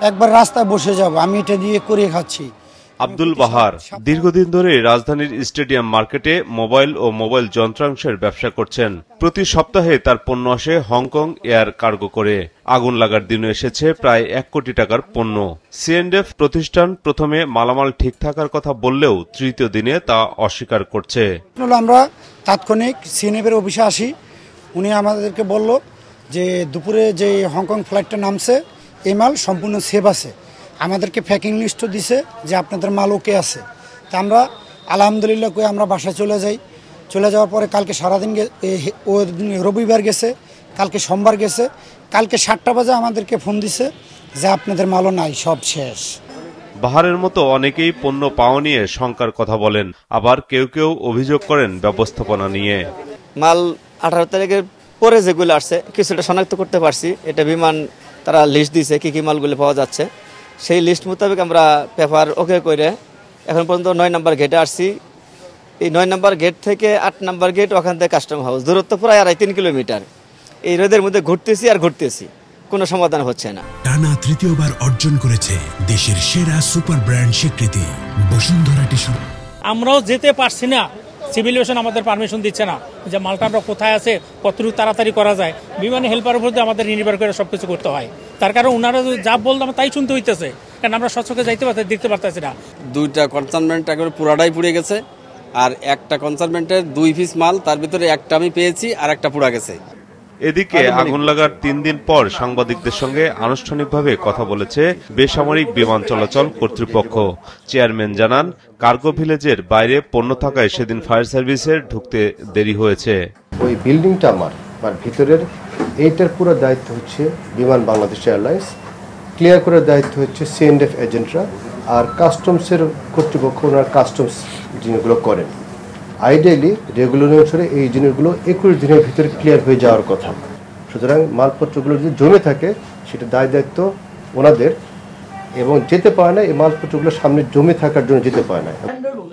একবার রাস্তায় বসে যাব, আমি এটা দিয়ে করে খাচ্ছি। আব্দুল বাহার দীর্ঘদিন ধরে রাজধানীর স্টেডিয়াম মার্কেটে মোবাইল ও মোবাইল যন্ত্রাংশের ব্যবসা করছেন। প্রতি সপ্তাহে তার পণ্য আসে হংকং এয়ার কার্গো করে। আগুন লাগার দিনে এসেছে প্রায় 1 কোটি টাকার পণ্য। সিএনএফ প্রতিষ্ঠান প্রথমে মালামাল ঠিক থাকার কথা বললেও তৃতীয় দিনে তা অস্বীকার করছে। আমরা তাৎক্ষণিক সিএনএফের অফিসে আসি, উনি আমাদেরকে বলল যে দুপুরে যে হংকং ফ্লাইটটা নামছে এই মাল সম্পূর্ণ সেভ আছে। আমাদেরকে প্যাকিং লিস্টও দিছে যে আপনাদের মাল ওকে আছে। তা আমরা আলহামদুলিল্লাহ কই আমরা বাসায় চলে যাই। চলে যাওয়ার পরে কালকে সারাদিন ও রবিবার গেছে, কালকে সোমবার গেছে, কালকে 7টা বাজে আমাদেরকে ফোন দিছে যে আপনাদের মালও নাই, সব শেষ। বাহারের মতো অনেকেই পণ্য পাওয়া নিয়ে শঙ্কার কথা বলেন, আবার কেউ কেউ অভিযোগ করেন ব্যবস্থাপনা নিয়ে। মাল 18 তারিখের পরে যেগুলো আসছে কিছুটা শনাক্ত করতে পারছি। এটা বিমান তারা লিস্ট দিয়েছে কি কি মালগুলো পাওয়া যাচ্ছে, সেই লিস্ট মোতাবেক আমরা পেপার ওকে করে এখন পর্যন্ত 9 নম্বর গেটে আসছি। এই 9 নম্বর গেট থেকে 8 নম্বর গেট, ওখান থেকে কাস্টম হাউস, দূরত্ব প্রায় 2.5-3 কিলোমিটার। এই রোদের মধ্যে ঘুরতেছি আর ঘুরতেছি, কোনো সমাধান হচ্ছে না। টানা তৃতীয়বার অর্জন করেছে দেশের সেরা সুপার ব্র্যান্ড স্বীকৃতি বসুন্ধরা টিস্যু। আমরাও যেতে পারছি না, সিভিল এভিয়েশন আমাদের পারমিশন দিচ্ছে না যে মালটা আমরা কোথায় আছে কতটুকু তাড়াতাড়ি করা যায়। বিমানে হেল্পারের উপর আমাদের নির্ভর করে সবকিছু করতে হয়। তার কারণ ওনারা যা বলতো আমরা তাই শুনতে হইতেছে, কারণ আমরা সচকে যাইতে পারছি দেখতে পারতেছি না। 2টা কনসাইনমেন্ট একবার পুরাটাই পুড়ে গেছে, আর একটা কনসাইনমেন্টের 2 পিস মাল, তার ভিতরে একটা আমি পেয়েছি আর একটা পুড়া গেছে। এদিকে আগুন লাগার 3 দিন পর সাংবাদিকদের সঙ্গে আনুষ্ঠানিকভাবে কথা বলেছে বেসামরিক বিমান চলাচল কর্তৃপক্ষ। চেয়ারম্যান জানান, কার্গো ভিলেজের বাইরে পণ্য থাকায় সেদিন ফায়ার সার্ভিসের ঢুকতে দেরি হয়েছে। ওই বিল্ডিংটা আমার ভিতরের এইটার পুরো দায়িত্ব হচ্ছে বিমান বাংলাদেশ এয়ারলাইন্স, ক্লিয়ার করার দায়িত্ব হচ্ছে সিএনএফ এজেন্টরা, আর কাস্টমসের কর্তৃপক্ষ ওনার কাস্টমস জিনিসগুলো করেন। আইডিয়ালি রেগুলার অনুসারে এই জিনিসগুলো 21 দিনের ভিতরে ক্লিয়ার হয়ে যাওয়ার কথা। সুতরাং মালপত্রগুলো যদি জমে থাকে সেটা দায়িত্ব ওনাদের, এবং যেতে পারে না এই মালপত্রগুলো সামনে জমে থাকার জন্য যেতে পারে না।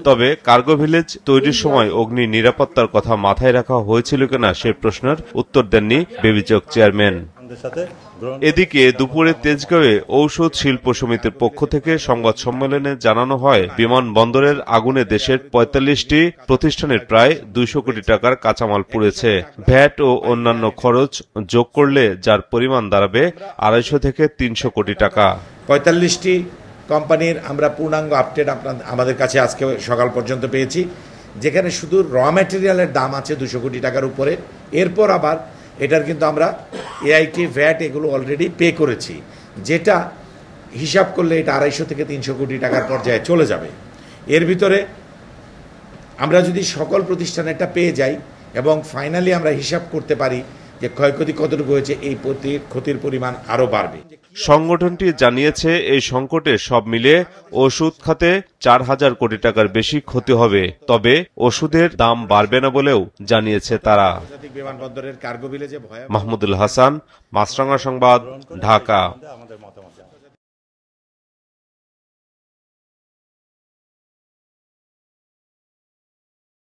তবে কার্গো ভিলেজ তৈরির সময় অগ্নি নিরাপত্তার কথা মাথায় রাখা হয়েছিল কিনা সে প্রশ্নের উত্তর দেননি বেবিচক চেয়ারম্যান। এদিকে দুপুরে তেজগাঁওয়ে ঔষধ শিল্প সমিতির পক্ষ থেকে সংবাদ সম্মেলনে জানানো হয়, বিমানবন্দরের আগুনে দেশের 45টি প্রতিষ্ঠানের প্রায় 200 কোটি টাকার কাঁচামাল পুড়েছে। ভ্যাট ও অন্যান্য খরচ যোগ করলে যার পরিমাণ দাঁড়াবে 250 থেকে 300 কোটি টাকা। 45টি কোম্পানির আমরা পূর্ণাঙ্গ আপডেট আমাদের কাছে আজকে সকাল পর্যন্ত পেয়েছি, যেখানে শুধু র ম্যাটেরিয়ালের দাম আছে 200 কোটি টাকার উপরে। এরপর আবার এটার কিন্তু আমরা এআইটি ভ্যাট এগুলো অলরেডি পে করেছি, যেটা হিসাব করলে এটা 250 থেকে 300 কোটি টাকার পর্যায়ে চলে যাবে। এর ভিতরে আমরা যদি সকল প্রতিষ্ঠানেরটা পেয়ে যাই এবং ফাইনালি আমরা হিসাব করতে পারি যে ক্ষয়ক্ষতি কতটুকু হয়েছে, এই ক্ষতির পরিমাণ আরও বাড়বে। সংগঠনটি জানিয়েছে এই সংকটে সব মিলিয়ে ওষুধ খাতে 4000 কোটি টাকার বেশি ক্ষতি হবে, তবে ওষুধের দাম বাড়বে না বলেও জানিয়েছে তারা। বিমানবন্দরের কার্গো ভিলেজে মাহমুদুল হাসান, মাছরাঙা সংবাদ, ঢাকা।